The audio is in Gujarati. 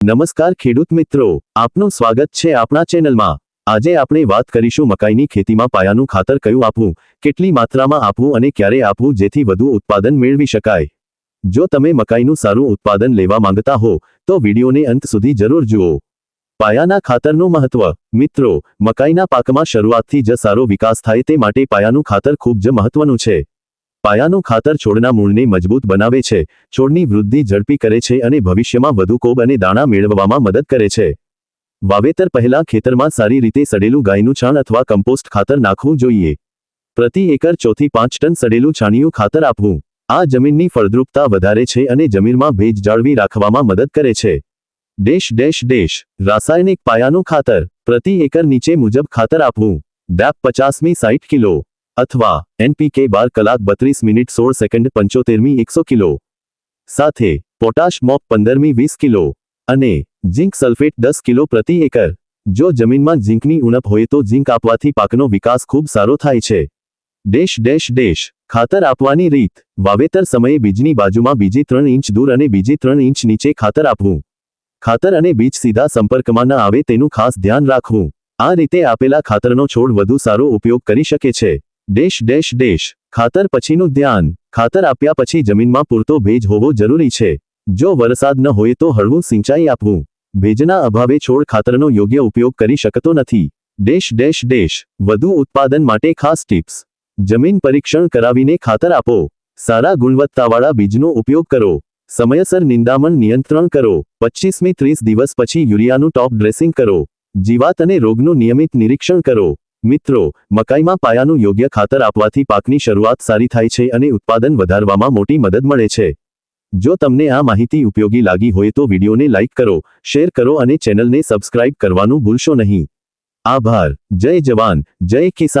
નમસ્કાર ખેડૂત મિત્રો, આપનું સ્વાગત છે આપણા ચેનલમાં। આજે આપણે વાત કરીશું મકાઈની ખેતીમાં પાયાનું ખાતર કયું આપવું, કેટલી માત્રામાં આપવું અને ક્યારે આપવું જેથી વધુ ઉત્પાદન મેળવી શકાય। જો તમે મકાઈનું સારું ઉત્પાદન લેવા માંગતા હો તો વિડીયોને અંત સુધી જરૂર જુઓ। પાયાના ખાતરનું મહત્વ। મિત્રો, મકાઈના પાકમાં શરૂઆતથી જ સારો વિકાસ થાય તે માટે પાયાનું ખાતર ખૂબ જ મહત્વનું છે। પાયાનું ખાતર છોડના મૂળને મજબૂત બનાવે છે, છોડની વૃદ્ધિ ઝડપી કરે છે અને ભવિષ્યમાં વધુ કોબ અને દાણા મેળવવામાં મદદ કરે છે। વાવેતર પહેલા ખેતરમાં સારી રીતે સડેલું ગાયનું છાણ અથવા કમ્પોસ્ટ ખાતર નાખવું જોઈએ। પ્રતિ એકર 4 થી 5 ટન સડેલું છાણિયું ખાતર આપવું। આ જમીનની ફળદ્રુપતા વધારે છે અને જમીનમાં ભેજ જાળવી રાખવામાં મદદ કરે છે। રાસાયણિક પાયાનું ખાતર। પ્રતિ એકર નીચે મુજબ ખાતર આપવું। DAP 50 60 કિલો અથવા NPK 12 કલાક 32 મિનિટ 16 સેકન્ડ 75 100 કિલો સાથે પોટાશ MOP 15 20 કિલો અને ઝિંક સલ્ફેટ 10 કિલો પ્રતિ એકર। જો જમીનમાં ઝિંકની ઉણપ હોય તો ઝિંક આપવાથી પાકનો વિકાસ ખૂબ સારો થાય છે। ખાતર આપવાની રીત। વાવેતર સમયે બીજની બાજુમાં બીજી 3 ઇંચ દૂર અને બીજી 3 ઇંચ નીચે ખાતર આપવું। ખાતર અને બીજ સીધા સંપર્કમાં ન આવે તેનું ખાસ ધ્યાન રાખવું। આ રીતે આપેલા ખાતરનો છોડ વધુ સારો ઉપયોગ કરી શકે છે। ખાતર પછીનું ધ્યાન। ખાતર આપ્યા પછી જમીનમાં પૂરતો ભેજ હોવો જરૂરી છે। જો વરસાદ ન હોય તો હળવું સિંચાઈ આપવું। ભેજના અભાવે છોડ ખાતરનો યોગ્ય ઉપયોગ કરી શકતો નથી। વધુ ઉત્પાદન માટે ખાસ ટિપ્સ। જમીન પરીક્ષણ કરાવીને ખાતર આપો। સારા ગુણવત્તાવાળા બીજનો ઉપયોગ કરો। સમયસર નિંદામણ નિયંત્રણ કરો। 25 થી 30 દિવસ પછી યુરિયાનું ટોપ ડ્રેસિંગ કરો। જીવાત અને રોગનું નિયમિત નિરીક્ષણ કરો। મિત્રો, મકાઈમાં પાયાનું યોગ્ય ખાતર આપવાથી પાકની શરૂઆત સારી થાય છે અને ઉત્પાદન વધારવામાં મોટી મદદ મળે છે। જો તમને આ માહિતી ઉપયોગી લાગી હોય તો વિડીયોને લાઇક કરો, શેર કરો અને ચેનલને સબસ્ક્રાઇબ કરવાનું ભૂલશો નહીં। આભાર। જય જવાન, જય કિસાન।